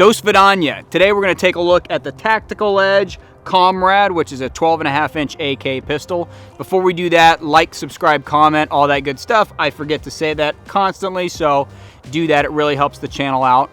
Dos Vidania. Today we're going to take a look at the Tactical Edge Comrade, which is a 12.5-inch AK pistol. Before we do that, like, subscribe, comment, all that good stuff. I forget to say that constantly, so do that. It really helps the channel out.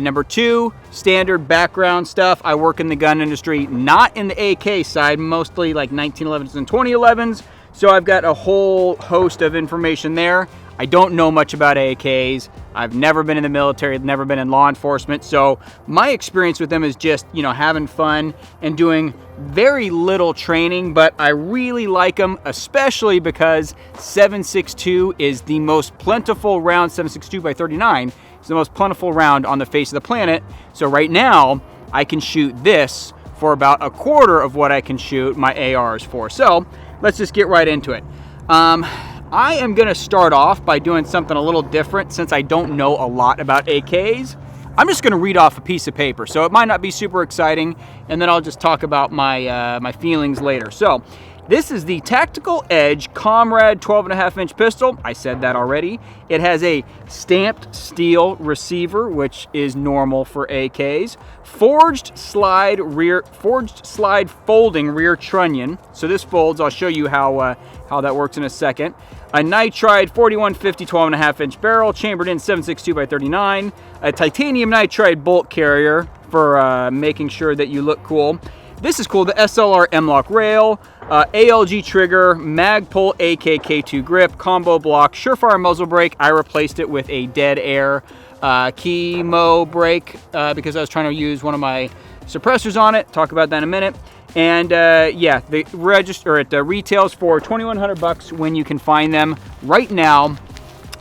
Number 2, standard background stuff. I work in the gun industry, not in the AK side, mostly like 1911s and 2011s. So I've got a whole host of information there. I don't know much about AKs. I've never been in the military, never been in law enforcement. So my experience with them is just, having fun and doing very little training, but I really like them, especially because 7.62 is the most plentiful round. 7.62 by 39 is the most plentiful round on the face of the planet. So right now I can shoot this for about a quarter of what I can shoot my ARs for. So let's just get right into it. I am going to start off by doing something a little different since I don't know a lot about AKs. I'm just going to read off a piece of paper, so it might not be super exciting, and then I'll just talk about my my feelings later. So this is the Tactical Edge Comrade 12.5-inch pistol. I said that already. It has a stamped steel receiver, which is normal for AKs. Forged slide folding rear trunnion. So this folds. I'll show you how that works in a second. A nitride 4150 12.5-inch barrel, chambered in 7.62 by 39. A titanium nitride bolt carrier for making sure that you look cool. This is cool, the SLR M-Lock rail, ALG trigger, mag pull AK K2 grip, combo block, surefire muzzle brake. I replaced it with a dead air chemo brake because I was trying to use one of my suppressors on it. Talk about that in a minute. And yeah, the register at retails for $2,100 when you can find them. Right now,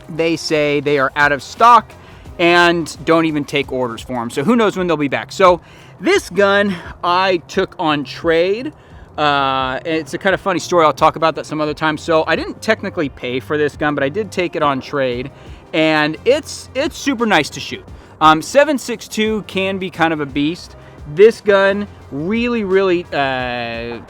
they say they are out of stock and don't even take orders for them. So who knows when they'll be back. So this gun I took on trade. It's a kind of funny story. I'll talk about that some other time. So I didn't technically pay for this gun, but I did take it on trade, and it's super nice to shoot. 7.62 can be kind of a beast. This gun really, God,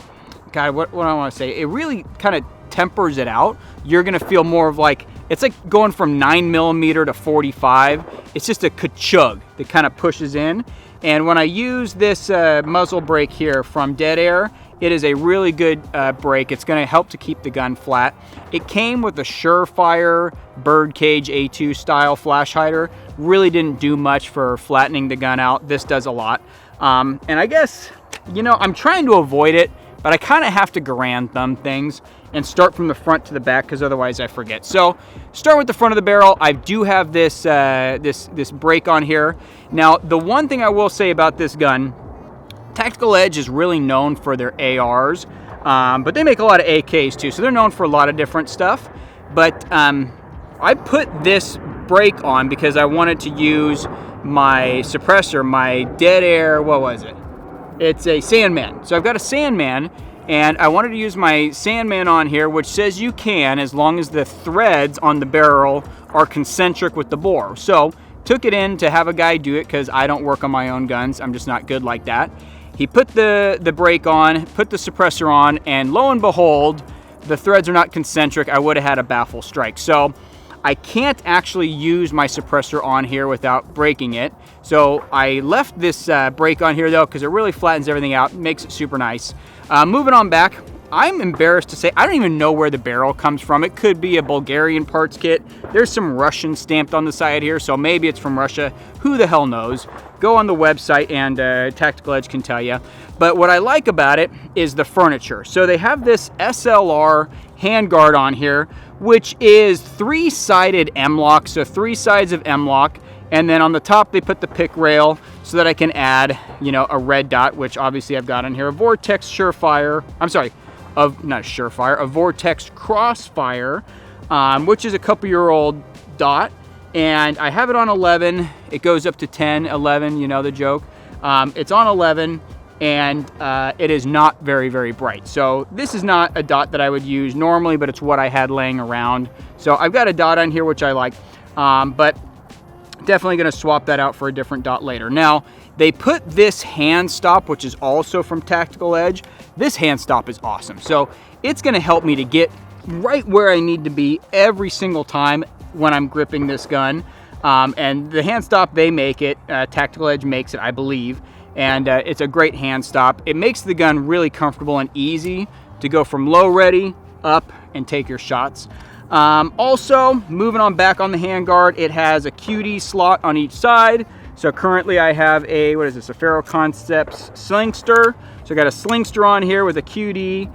what do I want to say? It really kind of tempers it out. You're gonna feel more of like, it's like going from 9mm to 45. It's just a ka-chug that kind of pushes in. And when I use this muzzle brake here from Dead Air, it is a really good brake. It's going to help to keep the gun flat. It came with a Surefire Birdcage A2 style flash hider. Really didn't do much for flattening the gun out. This does a lot. And I guess, I'm trying to avoid it, but I kind of have to Garand thumb things and start from the front to the back because otherwise I forget. So start with the front of the barrel. I do have this this brake on here. Now, the one thing I will say about this gun, Tactical Edge is really known for their ARs, but they make a lot of AKs too, so they're known for a lot of different stuff. But I put this brake on because I wanted to use my suppressor, my Dead Air, what was it? It's a Sandman. So I've got a Sandman, and I wanted to use my Sandman on here, which says you can as long as the threads on the barrel are concentric with the bore. So took it in to have a guy do it because I don't work on my own guns. I'm just not good like that. He put the brake on, put the suppressor on, and lo and behold, the threads are not concentric. I would have had a baffle strike. So I can't actually use my suppressor on here without breaking it. So I left this brake on here though because it really flattens everything out, makes it super nice. Moving on back, I'm embarrassed to say I don't even know where the barrel comes from. It could be a Bulgarian parts kit. There's some Russian stamped on the side here, so maybe it's from Russia. Who the hell knows? Go on the website and Tactical Edge can tell you. But what I like about it is the furniture. So they have this SLR handguard on here, which is 3-sided M-Lock, so 3 sides of M-Lock. And then on the top, they put the pick rail so that I can add, a red dot, which obviously I've got on here. A Vortex Surefire, a Vortex Crossfire, which is a couple-year-old dot. And I have it on 11. It goes up to 10, 11, the joke. It's on 11, and it is not very, very bright. So this is not a dot that I would use normally, but it's what I had laying around. So I've got a dot on here, which I like, but definitely going to swap that out for a different dot later. Now, they put this Handstop, which is also from Tactical Edge. This Handstop is awesome. So it's going to help me to get right where I need to be every single time when I'm gripping this gun. And the Handstop, they make it. Tactical Edge makes it, I believe. And it's a great Handstop. It makes the gun really comfortable and easy to go from low ready up and take your shots. Also, moving on back on the handguard, it has a QD slot on each side. So currently I have a, what is this, a Faro Concepts slingster. So I got a slingster on here with a QD.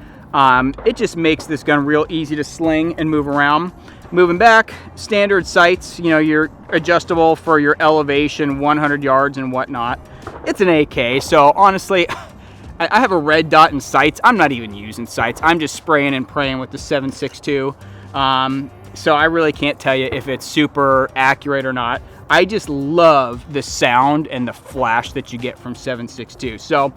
It just makes this gun real easy to sling and move around. Moving back, standard sights, you know, you're adjustable for your elevation, 100 yards and whatnot. It's an AK, so honestly, I have a red dot in sights. I'm not even using sights. I'm just spraying and praying with the 7.62. So I really can't tell you if it's super accurate or not. I just love the sound and the flash that you get from 7.62. So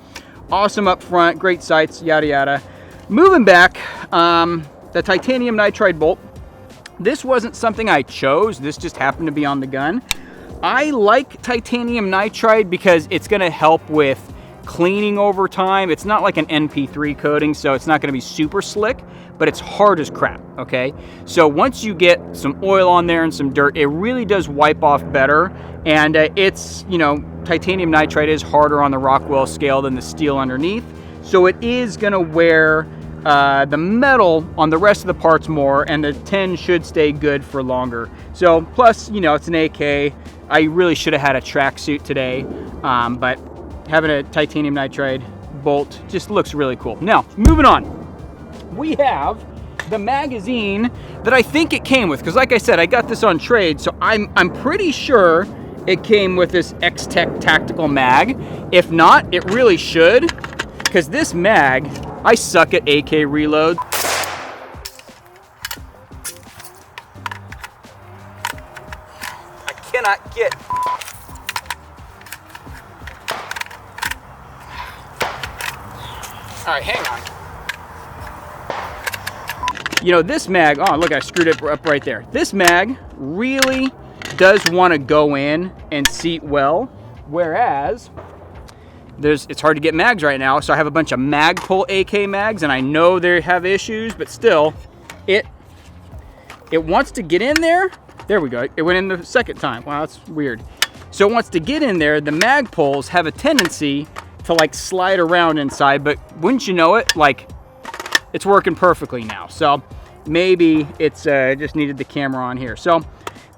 awesome up front, great sights, yada yada. Moving back, the titanium nitride bolt. This wasn't something I chose. This just happened to be on the gun. I like titanium nitride because it's going to help with cleaning over time. It's not like an NP3 coating, so it's not going to be super slick, but it's hard as crap, okay? So once you get some oil on there and some dirt, it really does wipe off better. And it's, you know, titanium nitride is harder on the Rockwell scale than the steel underneath. So it is going to wear the metal on the rest of the parts more, and the tin should stay good for longer. So plus, you know, it's an AK. I really should have had a tracksuit today, but having a titanium nitride bolt just looks really cool. Now, moving on. We have the magazine that I think it came with, because like I said, I got this on trade, so I'm pretty sure it came with this X-Tech tactical mag. If not, it really should, because this mag, I suck at AK reload. I cannot get. All right, hang on. You know, this mag, oh look, I screwed it up right there. This mag really does want to go in and seat well, whereas it's hard to get mags right now, so I have a bunch of Magpul AK mags, and I know they have issues, but still, it wants to get in there. There we go. It went in the second time. Wow, that's weird. So it wants to get in there. The Magpuls have a tendency to like slide around inside, but wouldn't you know it, like it's working perfectly now. So maybe it's just needed the camera on here. So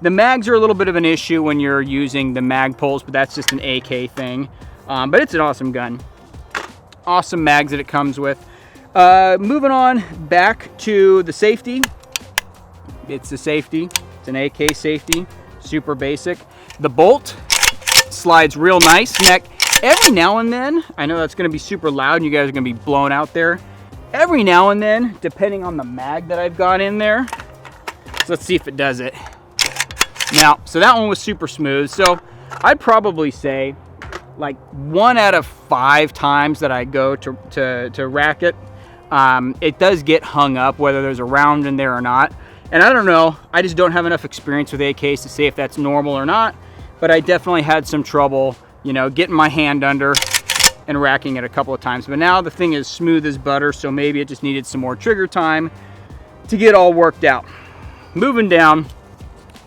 the mags are a little bit of an issue when you're using the Magpuls, but that's just an AK thing. But it's an awesome gun. Awesome mags that it comes with. Moving on back to the safety. It's the safety. It's an AK safety. Super basic. The bolt slides real nice. Neck. Every now and then, I know that's going to be super loud and you guys are going to be blown out there. Every now and then, depending on the mag that I've got in there. So let's see if it does it. Now, so that one was super smooth. So I'd probably say like 1 out of 5 times that I go to rack it, it does get hung up, whether there's a round in there or not. And I don't know, I just don't have enough experience with AKs to say if that's normal or not, but I definitely had some trouble, you know, getting my hand under and racking it a couple of times. But now the thing is smooth as butter, so maybe it just needed some more trigger time to get all worked out. Moving down,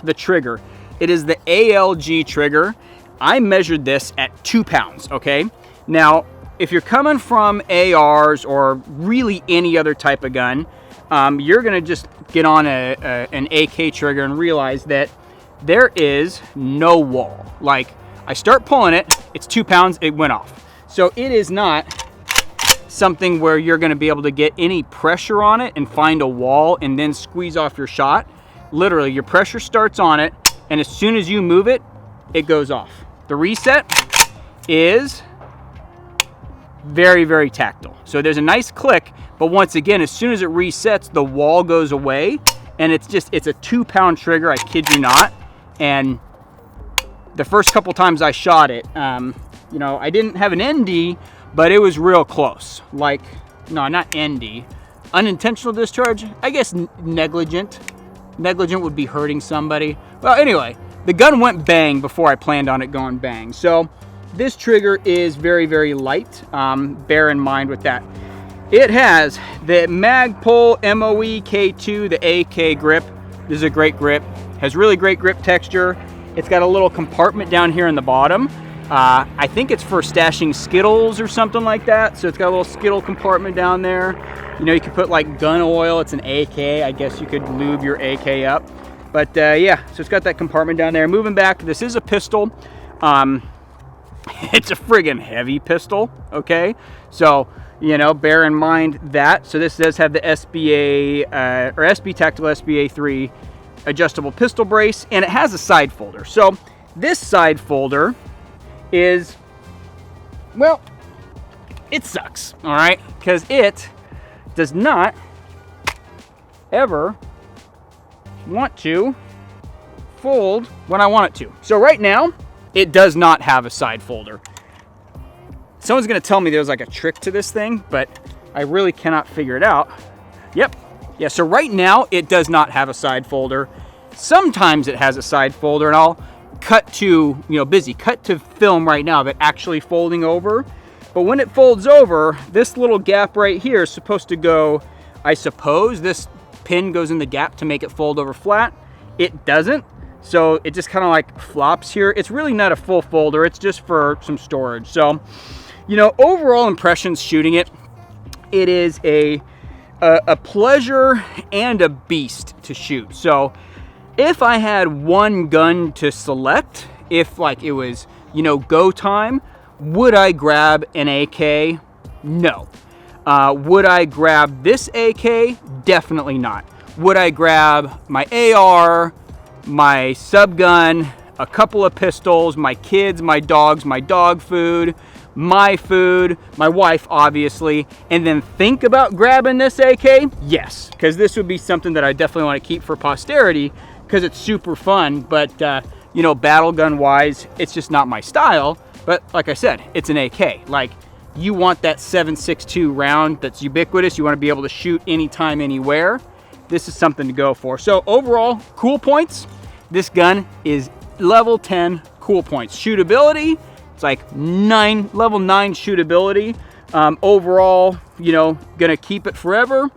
the trigger. It is the ALG trigger. I measured this at 2 pounds, okay? Now, if you're coming from ARs or really any other type of gun, you're gonna just get on an AK trigger and realize that there is no wall. Like, I start pulling it, it's 2 pounds, it went off. So it is not something where you're gonna be able to get any pressure on it and find a wall and then squeeze off your shot. Literally, your pressure starts on it, and as soon as you move it, it goes off. The reset is very, very tactile. So there's a nice click, but once again, as soon as it resets, the wall goes away, and it's a 2 pound trigger, I kid you not. And the first couple times I shot it, you know, I didn't have an ND, but it was real close. Like, no, not ND. Unintentional discharge, I guess negligent. Negligent would be hurting somebody. Well, anyway, the gun went bang before I planned on it going bang. So this trigger is very, very light. Bear in mind with that. It has the Magpul MOE K2, the AK grip. This is a great grip. Has really great grip texture. It's got a little compartment down here in the bottom. I think it's for stashing Skittles or something like that. So it's got a little Skittle compartment down there. You know, you could put like gun oil. It's an AK. I guess you could lube your AK up. But yeah, so it's got that compartment down there. Moving back, this is a pistol. It's a friggin' heavy pistol, okay? So, you know, bear in mind that. So this does have the SBA, or SB Tactical SBA 3 adjustable pistol brace, and it has a side folder. So this side folder is, well, it sucks, all right? Because it does not ever want to fold when I want it to. So right now, it does not have a side folder. Someone's gonna tell me there's like a trick to this thing, but I really cannot figure it out. Yep, yeah, so right now, it does not have a side folder. Sometimes it has a side folder, and I'll cut to, cut to film right now of it actually folding over. But when it folds over, this little gap right here is supposed to go, I suppose this pin goes in the gap to make it fold over flat. It doesn't, so it just kind of like flops here. It's really not a full folder, it's just for some storage. So, overall impressions shooting it, it is a pleasure and a beast to shoot. So if I had one gun to select, if like it was, go time, would I grab an AK? No. Would I grab this AK? Definitely not. Would I grab my AR, my subgun, a couple of pistols, my kids, my dogs, my dog food, my wife, obviously, and then think about grabbing this AK? Yes, because this would be something that I definitely want to keep for posterity because it's super fun, but, battle gun wise, it's just not my style. But like I said, it's an AK. Like, you want that 7.62 round that's ubiquitous. You want to be able to shoot anytime, anywhere. This is something to go for. So overall, cool points. This gun is level 10 cool points. Shootability, it's like level 9 shootability. Overall, gonna keep it forever.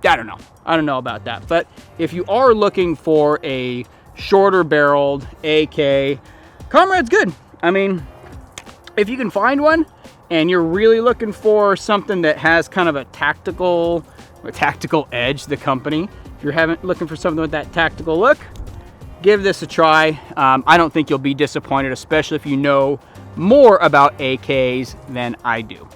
I don't know. I don't know about that. But if you are looking for a shorter barreled AK, Comrade's good. I mean, if you can find one and you're really looking for something that has kind of a tactical edge, the company, if you're looking for something with that tactical look, give this a try. I don't think you'll be disappointed, especially if you know more about AKs than I do.